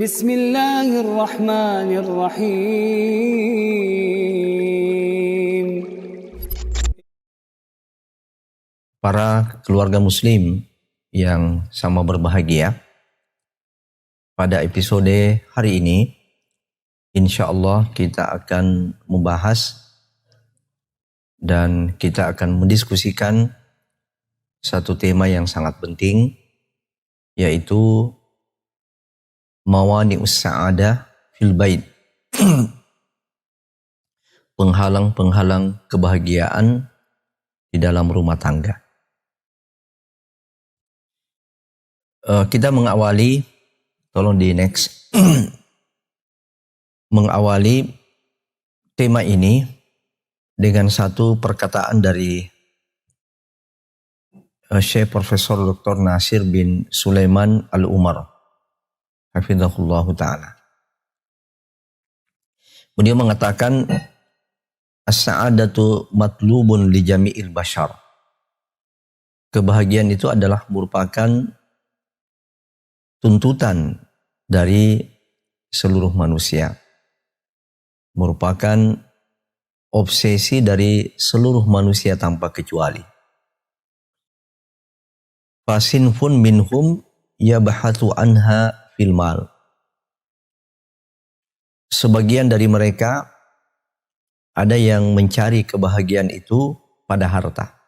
Bismillahirrahmanirrahim. Para keluarga muslim yang sama berbahagia, pada episode hari ini insya Allah kita akan membahas dan kita akan mendiskusikan satu tema yang sangat penting, yaitu mawani'us sa'adah fil bait. Penghalang-penghalang kebahagiaan di dalam rumah tangga. Kita mengawali, tolong di next, mengawali tema ini dengan satu perkataan dari Syekh Profesor Dr. Nasir bin Sulaiman Al-Umar, hafizahullah ta'ala. Beliau mengatakan, as-sa'adatu matlubun li jami'il bashar. Kebahagiaan itu adalah merupakan tuntutan dari seluruh manusia, merupakan obsesi dari seluruh manusia tanpa kecuali. Fasinfun minhum yabhathu anha fil mal. Sebagian dari mereka ada yang mencari kebahagiaan itu pada harta.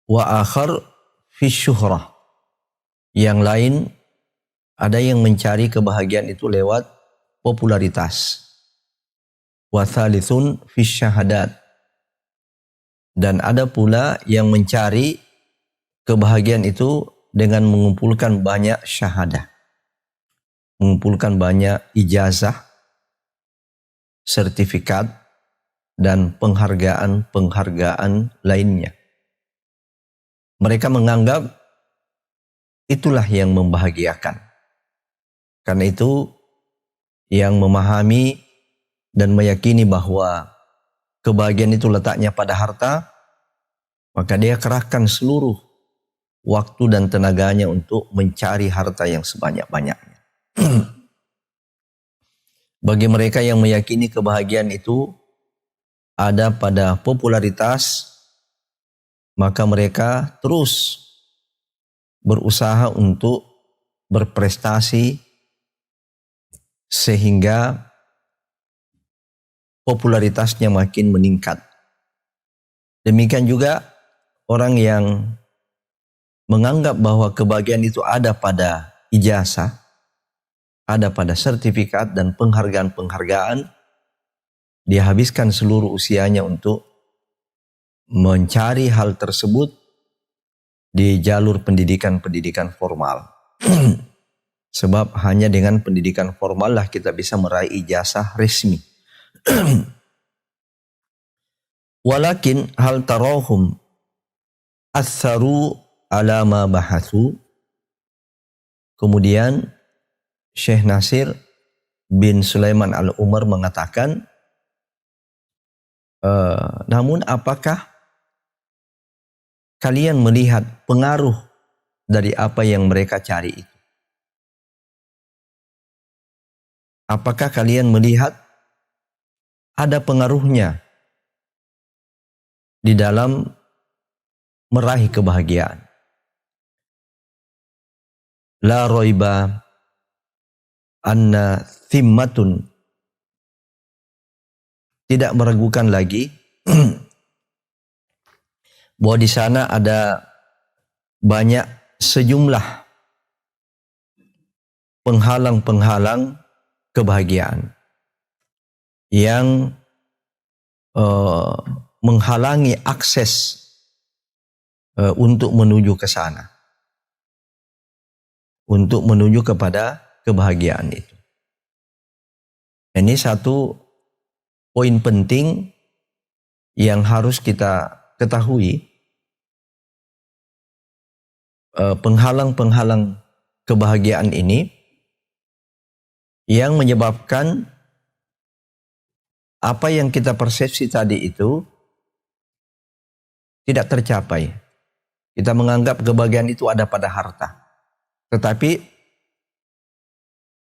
Wa akhar fi syuhrah. Yang lain ada yang mencari kebahagiaan itu lewat popularitas. Wa thalithun fi syahadat. Dan ada pula yang mencari kebahagiaan itu dengan mengumpulkan banyak syahadah. Mengumpulkan banyak ijazah, sertifikat, dan penghargaan-penghargaan lainnya. Mereka menganggap itulah yang membahagiakan. Karena itu yang memahami dan meyakini bahwa kebahagiaan itu letaknya pada harta, maka dia kerahkan seluruh waktu dan tenaganya untuk mencari harta yang sebanyak-banyaknya. Bagi mereka yang meyakini kebahagiaan itu ada pada popularitas, maka mereka terus berusaha untuk berprestasi sehingga popularitasnya makin meningkat. Demikian juga orang yang menganggap bahwa kebahagiaan itu ada pada ijazah, ada pada sertifikat dan penghargaan-penghargaan, dia habiskan seluruh usianya untuk mencari hal tersebut di jalur pendidikan-pendidikan formal. Sebab hanya dengan pendidikan formal lah kita bisa meraih ijazah resmi. Walakin hal tarahum atharu ala ma bahathu. Kemudian Syekh Nasir bin Sulaiman Al-Umar mengatakan, namun apakah kalian melihat pengaruh dari apa yang mereka cari itu? Apakah kalian melihat ada pengaruhnya di dalam meraih kebahagiaan? La roiba anna thimmatun. Tidak meragukan lagi bahwa di sana ada banyak sejumlah penghalang-penghalang kebahagiaan yang menghalangi akses untuk menuju ke sana, untuk menuju kepada kebahagiaan itu. Ini satu poin penting yang harus kita ketahui. Penghalang-penghalang kebahagiaan ini yang menyebabkan apa yang kita persepsi tadi itu tidak tercapai. Kita menganggap kebahagiaan itu ada pada harta. Tetapi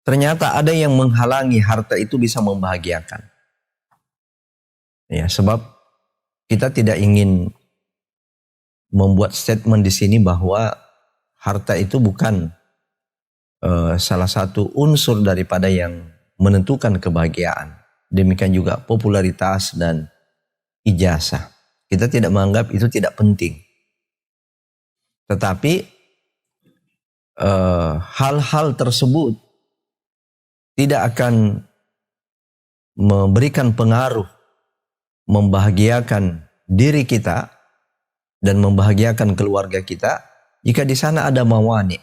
ternyata ada yang menghalangi harta itu bisa membahagiakan. Ya, sebab kita tidak ingin membuat statement di sini bahwa harta itu bukan salah satu unsur daripada yang menentukan kebahagiaan. Demikian juga popularitas dan ijazah. Kita tidak menganggap itu tidak penting. Tetapi hal-hal tersebut tidak akan memberikan pengaruh membahagiakan diri kita dan membahagiakan keluarga kita jika di sana ada mawani.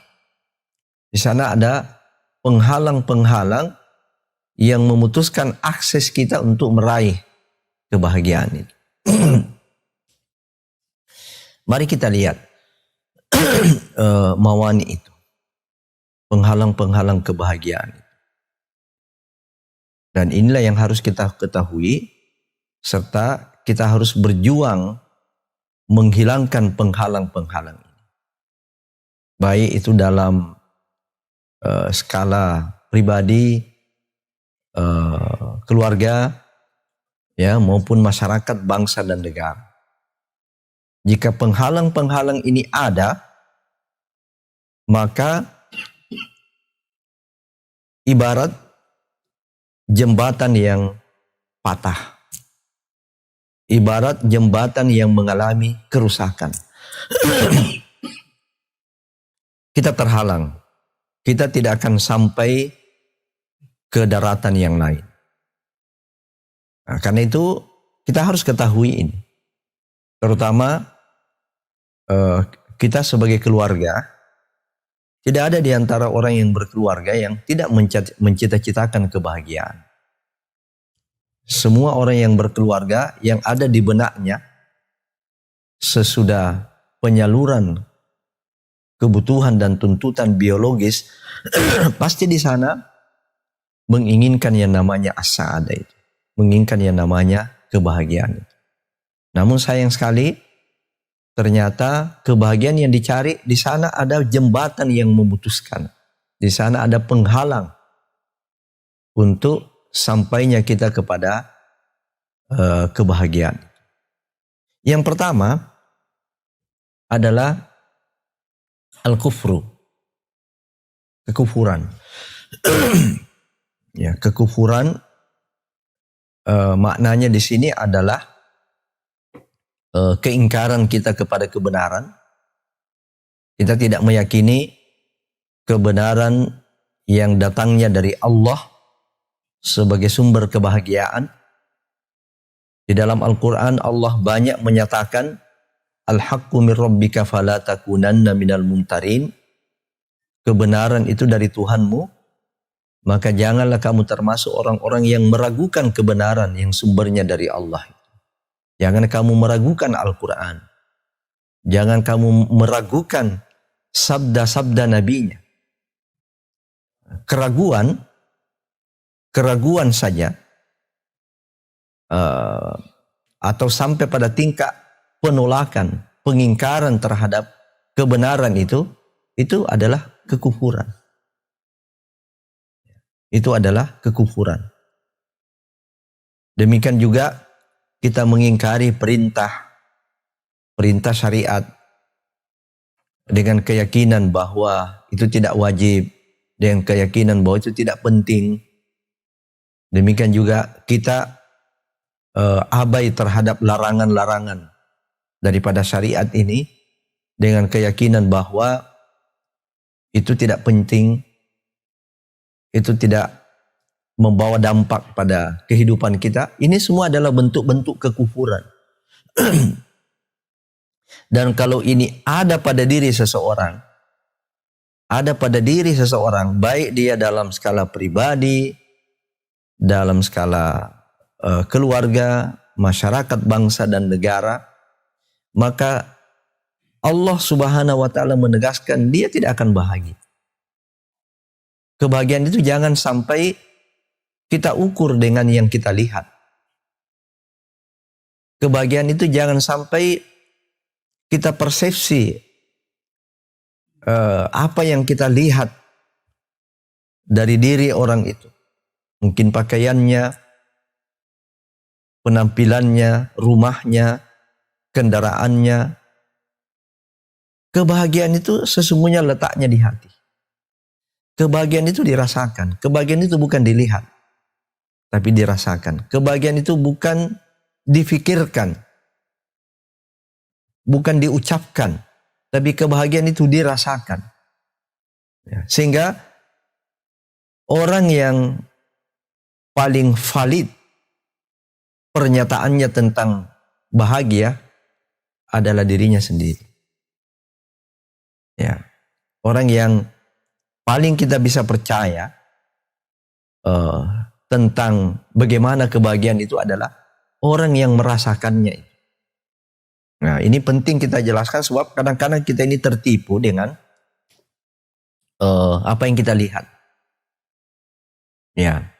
Di sana ada penghalang-penghalang yang memutuskan akses kita untuk meraih kebahagiaan itu. Mari kita lihat mawani itu. Penghalang-penghalang kebahagiaan. Dan inilah yang harus kita ketahui, serta kita harus berjuang menghilangkan penghalang-penghalang ini. Baik itu dalam skala pribadi, keluarga, ya, maupun masyarakat, bangsa dan negara. Jika penghalang-penghalang ini ada, maka ibarat jembatan yang patah. Ibarat jembatan yang mengalami kerusakan. Kita terhalang. Kita tidak akan sampai ke daratan yang lain. Nah, karena itu kita harus ketahui ini. Terutama kita sebagai keluarga, tidak ada di antara orang yang berkeluarga yang tidak mencita-citakan kebahagiaan. Semua orang yang berkeluarga yang ada di benaknya sesudah penyaluran kebutuhan dan tuntutan biologis pasti di sana menginginkan yang namanya as-sa'adah itu, menginginkan yang namanya kebahagiaan itu. Namun sayang sekali ternyata kebahagiaan yang dicari di sana ada jembatan yang memutuskan. Di sana ada penghalang untuk sampainya kita kepada kebahagiaan. Yang pertama adalah al-kufru, kekufuran. Ya, kekufuran maknanya di sini adalah keingkaran kita kepada kebenaran. Kita tidak meyakini kebenaran yang datangnya dari Allah sebagai sumber kebahagiaan. Di dalam Al-Quran Allah banyak menyatakan al-haqqu min rabbika fala takunanna minal mumtarin. Kebenaran itu dari Tuhanmu, maka janganlah kamu termasuk orang-orang yang meragukan kebenaran yang sumbernya dari Allah. Jangan kamu meragukan Al-Quran. Jangan kamu meragukan sabda-sabda nabinya. Keraguan saja atau sampai pada tingkat penolakan, pengingkaran terhadap kebenaran itu adalah kekufuran. Itu adalah kekufuran. Demikian juga kita mengingkari perintah syariat dengan keyakinan bahwa itu tidak wajib, dengan keyakinan bahwa itu tidak penting. Demikian juga kita abai terhadap larangan-larangan daripada syariat ini dengan keyakinan bahwa itu tidak penting, itu tidak membawa dampak pada kehidupan kita. Ini semua adalah bentuk-bentuk kekufuran. Dan kalau ini ada pada diri seseorang, baik dia dalam skala pribadi, dalam skala keluarga, masyarakat, bangsa dan negara, maka Allah Subhanahu wa taala menegaskan dia tidak akan bahagia. Kebahagiaan itu jangan sampai kita ukur dengan yang kita lihat. Kebahagiaan itu jangan sampai kita persepsi apa yang kita lihat dari diri orang itu. Mungkin pakaiannya, penampilannya, rumahnya, kendaraannya. Kebahagiaan itu sesungguhnya letaknya di hati. Kebahagiaan itu dirasakan. Kebahagiaan itu bukan dilihat, tapi dirasakan. Kebahagiaan itu bukan difikirkan, bukan diucapkan, tapi kebahagiaan itu dirasakan. Sehingga orang yang paling valid pernyataannya tentang bahagia adalah dirinya sendiri. Ya, orang yang paling kita bisa percaya tentang bagaimana kebahagiaan itu adalah orang yang merasakannya. Nah, ini penting kita jelaskan sebab kadang-kadang kita ini tertipu dengan apa yang kita lihat. Ya,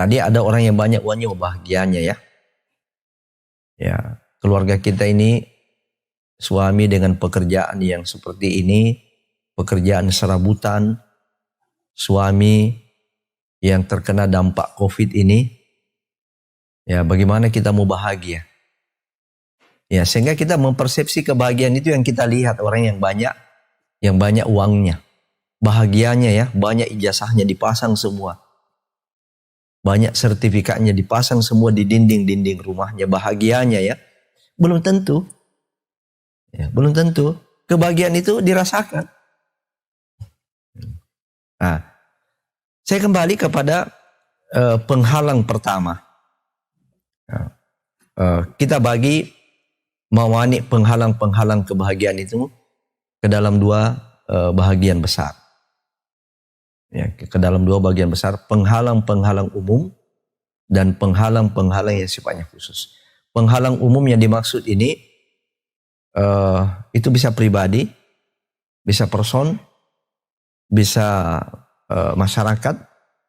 tadi ada orang yang banyak uangnya, bahagianya ya. Ya, keluarga kita ini suami dengan pekerjaan yang seperti ini, pekerjaan serabutan, suami yang terkena dampak COVID ini, ya bagaimana kita mau bahagia? Ya, sehingga kita mempersepsi kebahagiaan itu yang kita lihat orang yang banyak uangnya, bahagianya ya, banyak ijazahnya dipasang semua, banyak sertifikatnya dipasang semua di dinding-dinding rumahnya, bahagianya ya, belum tentu. Ya, belum tentu kebahagiaan itu dirasakan. Nah, saya kembali kepada penghalang pertama. Nah, kita bagi mawani penghalang-penghalang kebahagiaan itu ke dalam dua bahagian besar. Ya, ke dalam dua bagian besar, penghalang-penghalang umum dan penghalang-penghalang yang sifatnya khusus. Penghalang umum yang dimaksud ini itu bisa pribadi, bisa person, bisa masyarakat,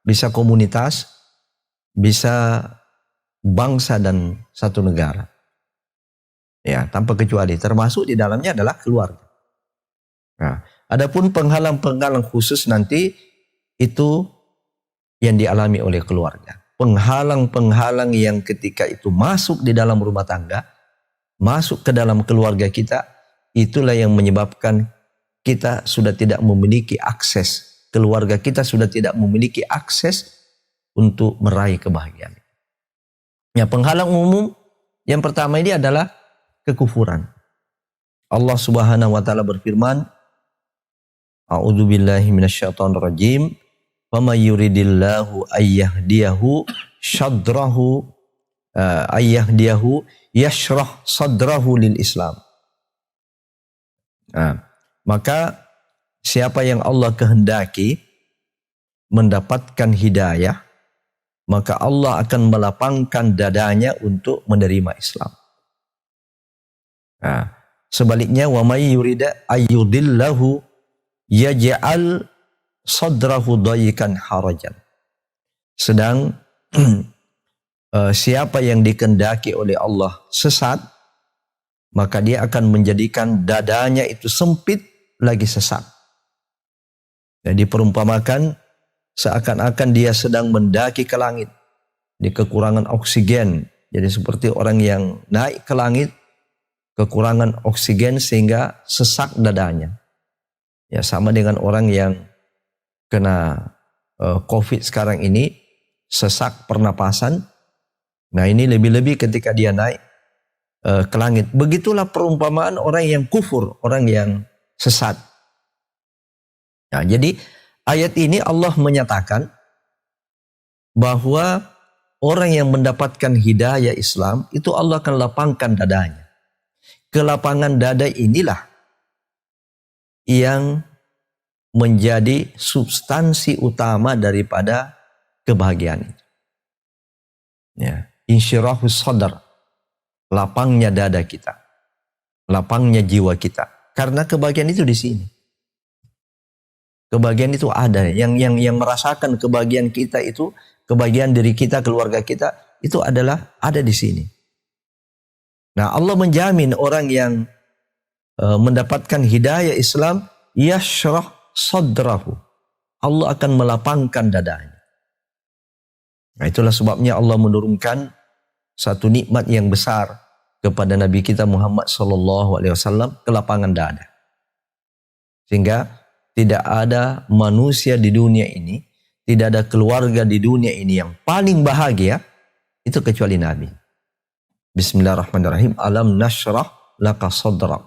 bisa komunitas, bisa bangsa dan satu negara. Ya, tanpa kecuali, termasuk di dalamnya adalah keluarga. Nah, adapun penghalang-penghalang khusus nanti itu yang dialami oleh keluarga. Penghalang-penghalang yang ketika itu masuk di dalam rumah tangga, masuk ke dalam keluarga kita, itulah yang menyebabkan kita sudah tidak memiliki akses, keluarga kita sudah tidak memiliki akses untuk meraih kebahagiaan. Ya, penghalang umum yang pertama ini adalah kekufuran. Allah Subhanahu wa taala berfirman, A'udzubillahi minasyaitonirrajim, "Wa may yuridillahu ayyahdiyahu syadrahu ayyahdiyahu yashrah sadrahu lil Islam." Nah, maka siapa yang Allah kehendaki mendapatkan hidayah, maka Allah akan melapangkan dadanya untuk menerima Islam. Nah, sebaliknya, wa may yurida ayyudillahu yaj'al sadrahu dayikan harajan. Sedang siapa yang dikehendaki oleh Allah sesat, maka dia akan menjadikan dadanya itu sempit lagi sesat. Jadi perumpamakan seakan-akan dia sedang mendaki ke langit di kekurangan oksigen. Jadi seperti orang yang naik ke langit, kekurangan oksigen sehingga sesak dadanya. Ya, sama dengan orang yang kena COVID sekarang ini, sesak pernapasan. Nah, ini lebih-lebih ketika dia naik ke langit. Begitulah perumpamaan orang yang kufur, orang yang sesat. Nah, jadi ayat ini Allah menyatakan bahwa orang yang mendapatkan hidayah Islam itu Allah akan lapangkan dadanya. Kelapangan dada inilah yang menjadi substansi utama daripada kebahagiaan itu. Ya, insyirahus sadar, lapangnya dada kita, lapangnya jiwa kita. Karena kebahagiaan itu di sini. Kebahagiaan itu ada, yang merasakan kebahagiaan kita itu, kebahagiaan diri kita, keluarga kita itu adalah ada di sini. Nah, Allah menjamin orang yang mendapatkan hidayah Islam, yashrah sadrahu. Allah akan melapangkan dadanya. Nah, itulah sebabnya Allah menurunkan satu nikmat yang besar kepada Nabi kita Muhammad SAW, kelapangan dada. Sehingga tidak ada manusia di dunia ini, tidak ada keluarga di dunia ini yang paling bahagia itu kecuali Nabi. Bismillahirrahmanirrahim. Alam nashrah laka sadrak.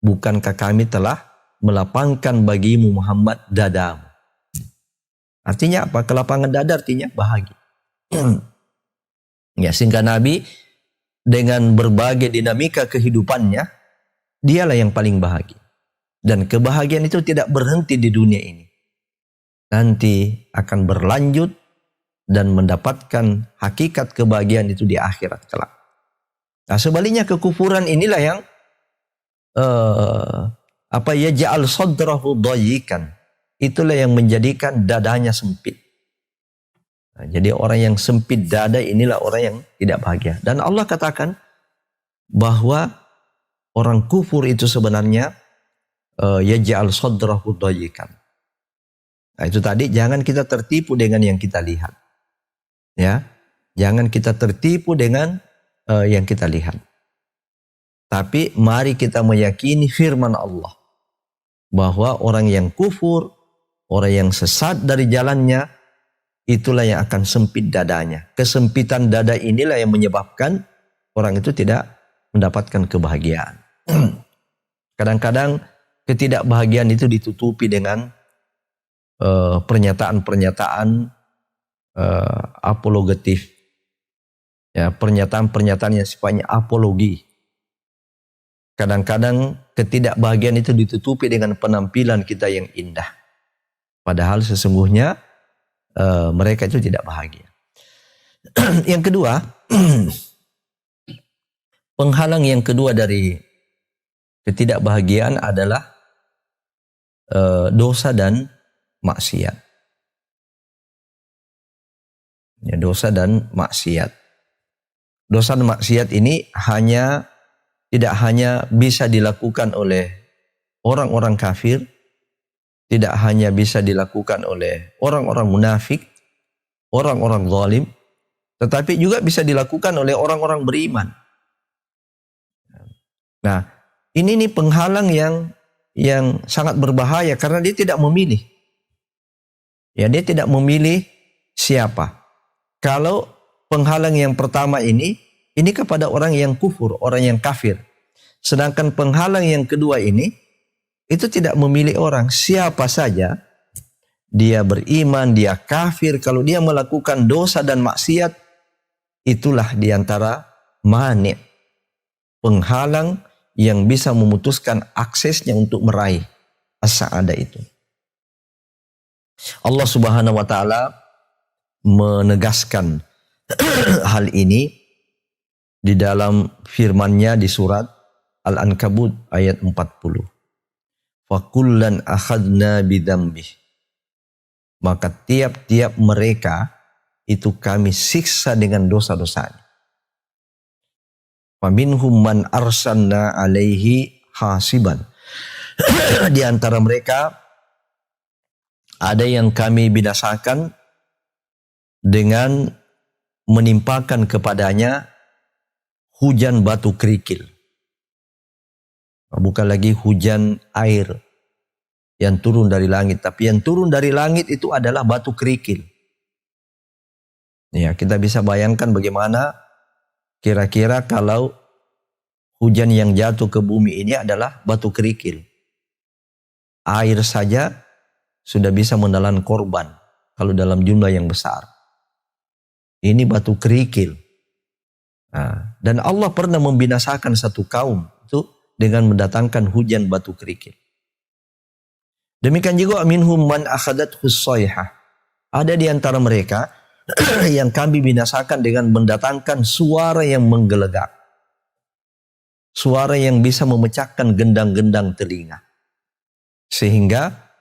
Bukankah kami telah melapangkan bagimu Muhammad dadamu. Artinya apa? Kelapangan dada artinya bahagia. Ya, sehingga Nabi dengan berbagai dinamika kehidupannya, dialah yang paling bahagia. Dan kebahagiaan itu tidak berhenti di dunia ini. Nanti akan berlanjut dan mendapatkan hakikat kebahagiaan itu di akhirat kelak. Nah, sebaliknya kekufuran inilah yang yaj'al sadrahu dayikan. Itulah yang menjadikan dadanya sempit. Nah, jadi orang yang sempit dada inilah orang yang tidak bahagia. Dan Allah katakan bahwa orang kufur itu sebenarnya yaj'al sadrahu dayikan. Nah, itu tadi jangan kita tertipu dengan yang kita lihat. Ya, jangan kita tertipu dengan yang kita lihat. Tapi mari kita meyakini firman Allah bahwa orang yang kufur, orang yang sesat dari jalannya, itulah yang akan sempit dadanya. Kesempitan dada inilah yang menyebabkan orang itu tidak mendapatkan kebahagiaan. Kadang-kadang ketidakbahagiaan itu ditutupi dengan pernyataan-pernyataan apologetif. Ya, pernyataan-pernyataan yang sifatnya apologi. Kadang-kadang ketidakbahagiaan itu ditutupi dengan penampilan kita yang indah. Padahal sesungguhnya mereka itu tidak bahagia. Yang kedua, penghalang yang kedua dari ketidakbahagiaan adalah dosa dan maksiat. Ya, dosa dan maksiat. Dosa dan maksiat ini tidak hanya bisa dilakukan oleh orang-orang kafir, tidak hanya bisa dilakukan oleh orang-orang munafik, orang-orang zalim, tetapi juga bisa dilakukan oleh orang-orang beriman. Nah, ini nih penghalang yang sangat berbahaya karena dia tidak memilih. Ya, dia tidak memilih siapa. Kalau penghalang yang pertama ini kepada orang yang kufur, orang yang kafir. Sedangkan penghalang yang kedua ini, itu tidak memilih orang. Siapa saja, dia beriman, dia kafir. Kalau dia melakukan dosa dan maksiat, itulah diantara mani', penghalang yang bisa memutuskan aksesnya untuk meraih as-sa'adah itu. Allah Subhanahu wa ta'ala menegaskan hal ini di dalam firman-Nya di surat Al-Ankabut ayat 40. Fakullan akhadna bidzambih. Maka tiap-tiap mereka itu kami siksa dengan dosa-dosanya. Faminhum man arsalna alaihi hasiban. Di antara mereka ada yang kami binasakan dengan menimpakan kepadanya hujan batu kerikil. Bukan lagi hujan air yang turun dari langit, tapi yang turun dari langit itu adalah batu kerikil. Ya, kita bisa bayangkan bagaimana kira-kira kalau hujan yang jatuh ke bumi ini adalah batu kerikil. Air saja sudah bisa menelan korban kalau dalam jumlah yang besar. Ini batu kerikil. Nah, dan Allah pernah membinasakan satu kaum itu dengan mendatangkan hujan batu kerikil. Demikian juga minhum man akhadathu sayhah. Ada di antara mereka yang kami binasakan dengan mendatangkan suara yang menggelegak. Suara yang bisa memecahkan gendang-gendang telinga. Sehingga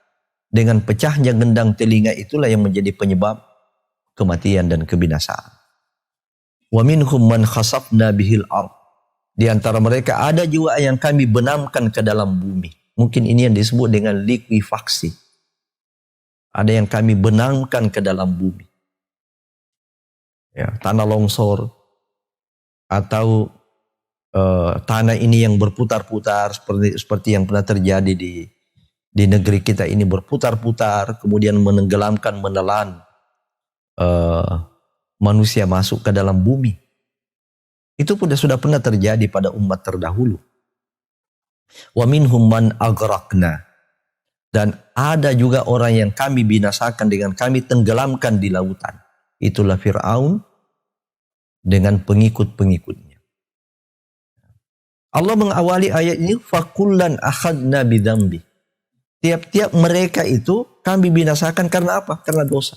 dengan pecahnya gendang telinga itulah yang menjadi penyebab kematian dan kebinasaan. Wa minhum man khasafna bihil ard. Di antara mereka ada juga yang kami benamkan ke dalam bumi. Mungkin ini yang disebut dengan likuifaksi. ada yang kami benamkan ke dalam bumi. Ya, tanah longsor atau tanah ini yang berputar-putar seperti yang pernah terjadi di negeri kita ini, berputar-putar kemudian menenggelamkan, menelan manusia masuk ke dalam bumi. Itu pun sudah pernah terjadi pada umat terdahulu. Wa minhum man aghraqna, dan ada juga orang yang kami binasakan dengan kami tenggelamkan di lautan. Itulah Fir'aun dengan pengikut-pengikutnya. Allah mengawali ayat ini, fakullan akhadna bidzambi. Tiap-tiap mereka itu kami binasakan karena apa? Karena dosa.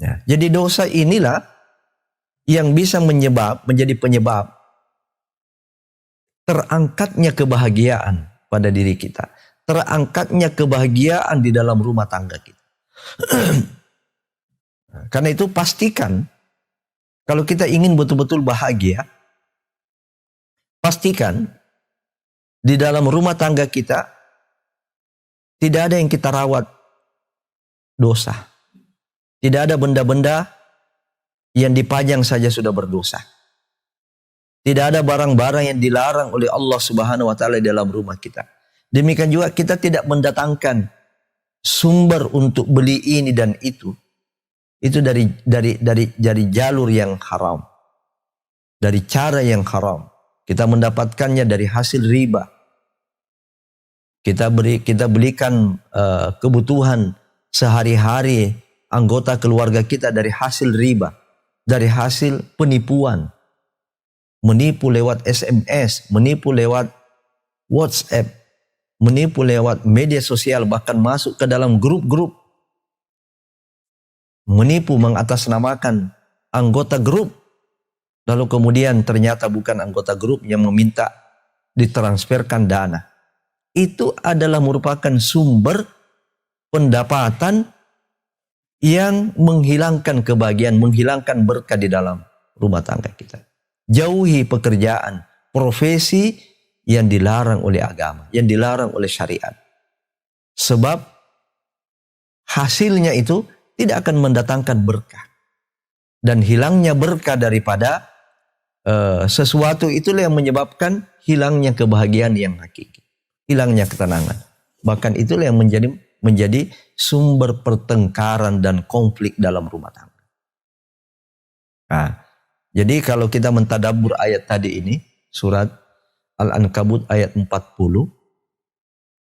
Ya, jadi dosa inilah yang bisa menjadi penyebab terangkatnya kebahagiaan pada diri kita. Terangkatnya kebahagiaan di dalam rumah tangga kita. Karena itu pastikan, kalau kita ingin betul-betul bahagia, pastikan di dalam rumah tangga kita tidak ada yang kita rawat dosa. Tidak ada benda-benda yang dipajang saja sudah berdosa. Tidak ada barang-barang yang dilarang oleh Allah Subhanahu wa taala di dalam rumah kita. Demikian juga kita tidak mendatangkan sumber untuk beli ini dan itu. Itu dari jalur yang haram. Dari cara yang haram. Kita mendapatkannya dari hasil riba. Kita belikan kebutuhan sehari-hari anggota keluarga kita dari hasil riba, dari hasil penipuan. Menipu lewat SMS, menipu lewat WhatsApp, menipu lewat media sosial, bahkan masuk ke dalam grup-grup. Menipu mengatasnamakan anggota grup, lalu kemudian ternyata bukan anggota grup yang meminta ditransferkan dana. Itu adalah merupakan sumber pendapatan yang menghilangkan kebahagiaan, menghilangkan berkah di dalam rumah tangga kita. Jauhi pekerjaan, profesi yang dilarang oleh agama, yang dilarang oleh syariat. Sebab hasilnya itu tidak akan mendatangkan berkah. Dan hilangnya berkah daripada sesuatu itulah yang menyebabkan hilangnya kebahagiaan yang hakiki. Hilangnya ketenangan. Bahkan itulah yang menjadi sumber pertengkaran dan konflik dalam rumah tangga. Nah, jadi kalau kita mentadabbur ayat tadi ini, surat Al-Ankabut ayat 40,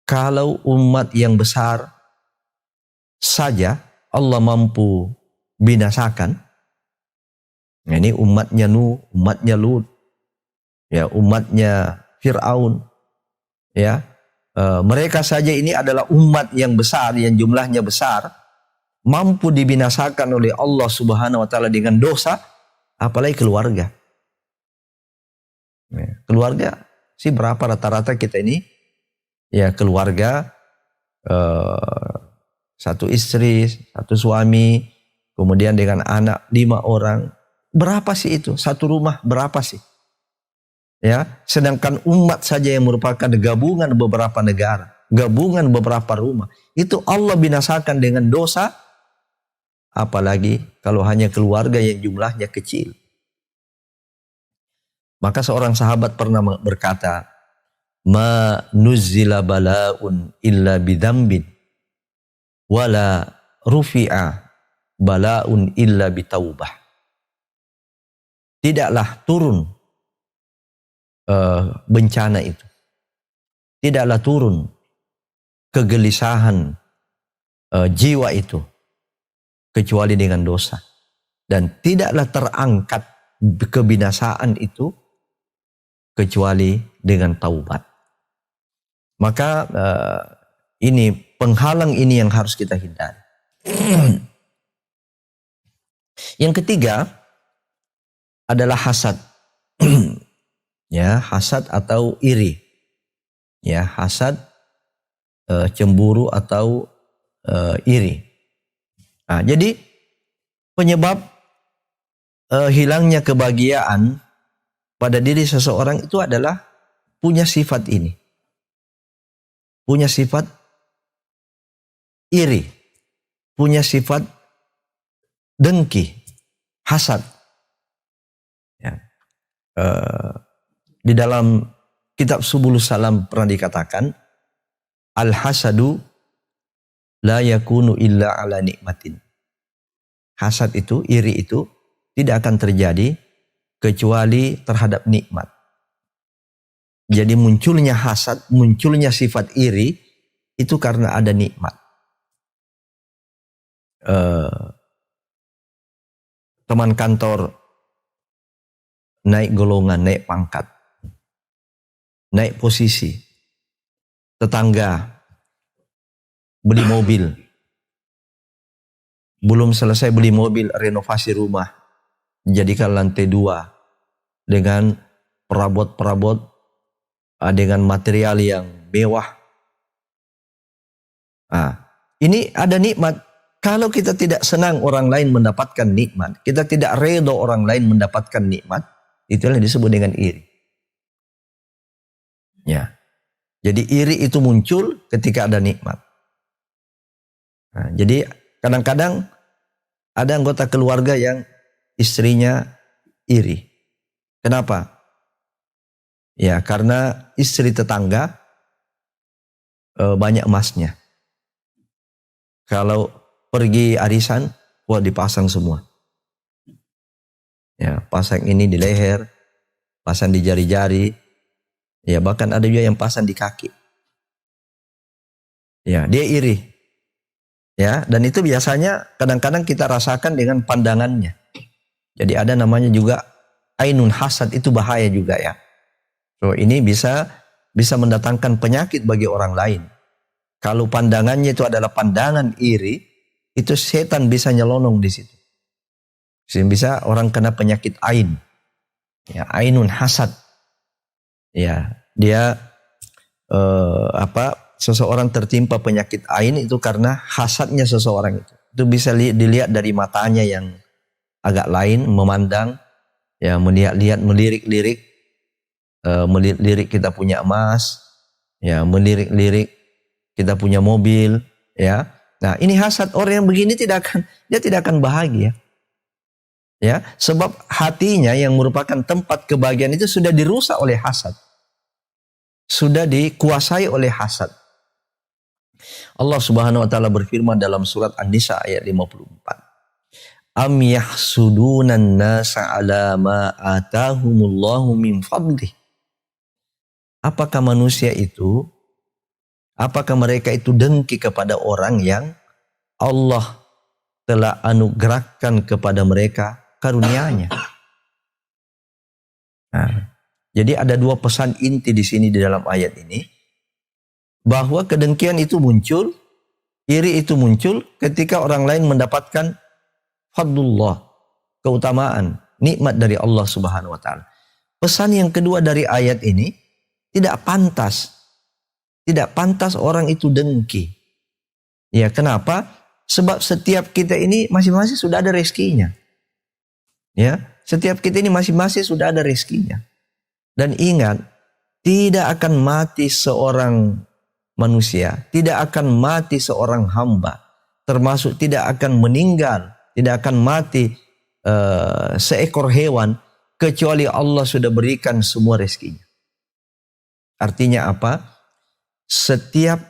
kalau umat yang besar saja Allah mampu binasakan, nah ini umatnya Nuh, umatnya Lut, ya umatnya Fir'aun, ya mereka saja ini adalah umat yang besar, yang jumlahnya besar, mampu dibinasakan oleh Allah Subhanahu wa taala dengan dosa, apalagi keluarga. Ya, keluarga sih berapa rata-rata kita ini? Ya keluarga satu istri, satu suami, kemudian dengan anak 5 orang. Berapa sih itu? Satu rumah berapa sih? Ya, sedangkan umat saja yang merupakan gabungan beberapa negara, gabungan beberapa rumah, itu Allah binasakan dengan dosa, apalagi kalau hanya keluarga yang jumlahnya kecil. Maka seorang sahabat pernah berkata, "Ma nuzzila bala'un illa bidzambin, wala rufi'a bala'un illa bitaubah." Tidaklah turun bencana itu. Tidaklah turun kegelisahan jiwa itu kecuali dengan dosa. Dan tidaklah terangkat kebinasaan itu kecuali dengan taubat. Maka ini penghalang ini yang harus kita hindari. Yang ketiga adalah hasad. Ya, hasad atau iri. Ya, hasad, cemburu atau iri. Nah, jadi penyebab hilangnya kebahagiaan pada diri seseorang itu adalah punya sifat ini. Punya sifat iri, punya sifat dengki, hasad. Ya. Di dalam kitab Subulus Salam pernah dikatakan, al-hasadu la yakunu illa ala nikmatin. Hasad itu, iri itu tidak akan terjadi kecuali terhadap nikmat. Jadi munculnya hasad, munculnya sifat iri itu karena ada nikmat. Teman kantor naik golongan, naik pangkat, naik posisi. Tetangga beli mobil. Belum selesai beli mobil, renovasi rumah. Jadikan lantai 2 dengan perabot-perabot, dengan material yang mewah. Ini ada nikmat. Kalau kita tidak senang orang lain mendapatkan nikmat, kita tidak redha orang lain mendapatkan nikmat, itulah yang disebut dengan iri. Ya. Jadi iri itu muncul ketika ada nikmat. Jadi kadang-kadang ada anggota keluarga yang istrinya iri. Kenapa? Ya, karena istri tetangga banyak emasnya. Kalau pergi arisan, wah dipasang semua. Ya, pasang ini di leher, pasang di jari-jari. Ya, bahkan ada juga yang pasang di kaki. Ya, dia iri. Ya, dan itu biasanya kadang-kadang kita rasakan dengan pandangannya. Jadi ada namanya juga ainun hasad, itu bahaya juga ya. So, ini bisa mendatangkan penyakit bagi orang lain. Kalau pandangannya itu adalah pandangan iri, itu setan bisa nyelonong di situ. Sehingga bisa orang kena penyakit ain. Ya, ainun hasad. Ya, dia seseorang tertimpa penyakit ain itu karena hasadnya seseorang itu. Itu bisa dilihat dari matanya yang agak lain, memandang, ya, melihat, melirik-lirik, melirik kita punya emas, ya, melirik-lirik kita punya mobil, ya. Nah, ini hasad. Orang yang begini dia tidak akan bahagia. Ya, sebab hatinya yang merupakan tempat kebahagiaan itu sudah dirusak oleh hasad. Sudah dikuasai oleh hasad. Allah Subhanahu wa taala berfirman dalam surat An-Nisa ayat 54. Am yahsudunan nasa ala ma atahumullahu min fadlih. Apakah mereka itu dengki kepada orang yang Allah telah anugerahkan kepada mereka karunia-Nya? Nah, jadi ada 2 pesan inti di sini di dalam ayat ini, bahwa kedengkian itu muncul, iri itu muncul ketika orang lain mendapatkan fadlullah, keutamaan, nikmat dari Allah Subhanahu wa taala. Pesan yang kedua dari ayat ini, tidak pantas orang itu dengki. Ya, kenapa? Sebab setiap kita ini masing-masing sudah ada rezekinya. Ya, setiap kita ini masing-masing sudah ada rezekinya. Dan ingat, tidak akan mati seorang manusia, tidak akan mati seorang hamba, termasuk tidak akan meninggal, tidak akan mati seekor hewan, kecuali Allah sudah berikan semua rezekinya. Artinya apa? Setiap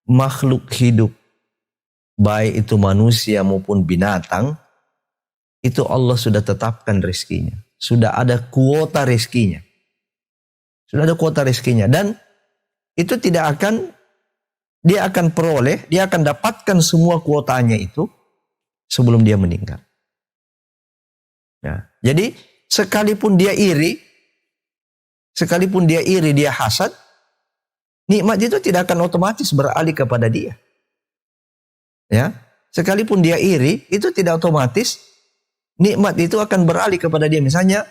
makhluk hidup, baik itu manusia maupun binatang, itu Allah sudah tetapkan rezekinya. Sudah ada kuota rezekinya. Sudah ada kuota rezekinya. Dan itu dia akan peroleh, dia akan dapatkan semua kuotanya itu sebelum dia meninggal. Ya, jadi sekalipun dia iri, dia hasad, nikmat itu tidak akan otomatis beralih kepada dia. Ya, sekalipun dia iri, itu tidak otomatis nikmat itu akan beralih kepada dia. Misalnya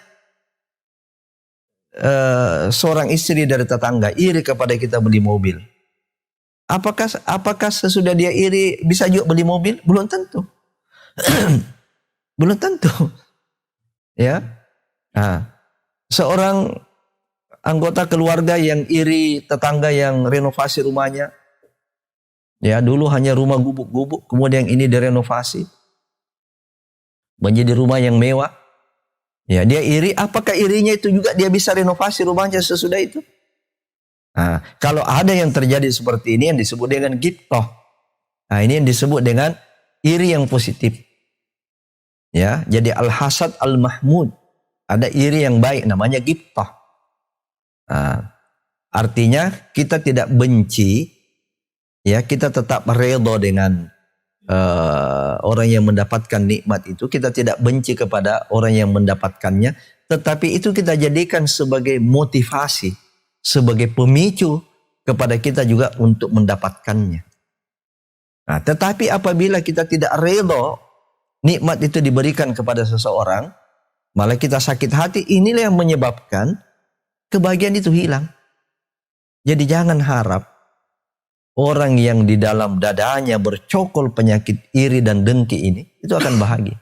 seorang istri dari tetangga iri kepada kita beli mobil. Apakah sesudah dia iri bisa juga beli mobil? Belum tentu. Belum tentu. Ya. Nah, seorang anggota keluarga yang iri tetangga yang renovasi rumahnya, Ya, dulu hanya rumah gubuk-gubuk, kemudian ini direnovasi menjadi rumah yang mewah. Ya, dia iri. Apakah irinya itu juga dia bisa renovasi rumahnya sesudah itu? Nah, kalau ada yang terjadi seperti ini yang disebut dengan ghibtah. Nah, ini yang disebut dengan iri yang positif. Ya, jadi al-hasad al-mahmud. Ada iri yang baik namanya ghibtah. Nah, artinya kita tidak benci, ya, kita tetap redha dengan orang yang mendapatkan nikmat itu. Kita tidak benci kepada orang yang mendapatkannya, tetapi itu kita jadikan sebagai motivasi, sebagai pemicu kepada kita juga untuk mendapatkannya. Nah, tetapi apabila kita tidak redha nikmat itu diberikan kepada seseorang, malah kita sakit hati, inilah yang menyebabkan kebahagiaan itu hilang. Jadi jangan harap orang yang di dalam dadanya bercokol penyakit iri dan dengki ini itu akan bahagia.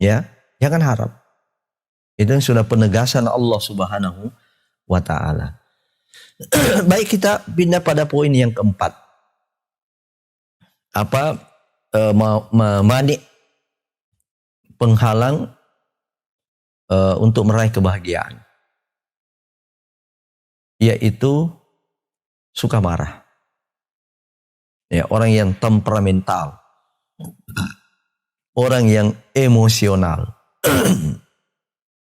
Ya, jangan harap. Itu sudah penegasan Allah Subhanahu wa ta'ala. Baik, kita pindah pada poin yang keempat. Apa manik penghalang untuk meraih kebahagiaan, yaitu suka marah. Ya, orang yang temperamental, orang yang emosional,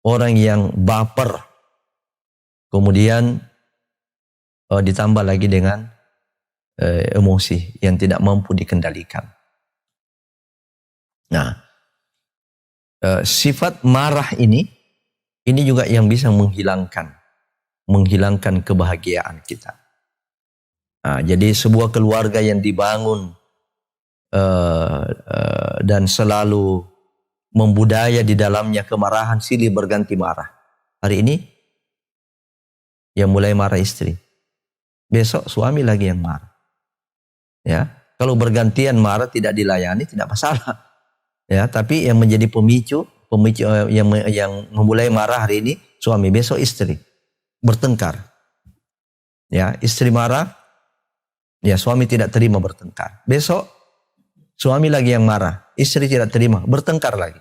orang yang baper, kemudian ditambah lagi dengan emosi yang tidak mampu dikendalikan. Nah, sifat marah ini juga yang bisa menghilangkan kebahagiaan kita. Nah, jadi sebuah keluarga yang dibangun dan selalu membudaya di dalamnya kemarahan silih berganti marah. Hari ini yang mulai marah istri, besok suami lagi yang marah. Ya, kalau bergantian marah tidak dilayani tidak masalah. Ya, tapi yang menjadi pemicu yang memulai marah hari ini suami, besok istri bertengkar. Ya, istri marah, ya suami tidak terima bertengkar. Besok suami lagi yang marah, istri tidak terima, bertengkar lagi.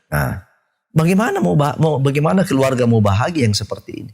Nah, bagaimana keluarga mau bahagia yang seperti ini?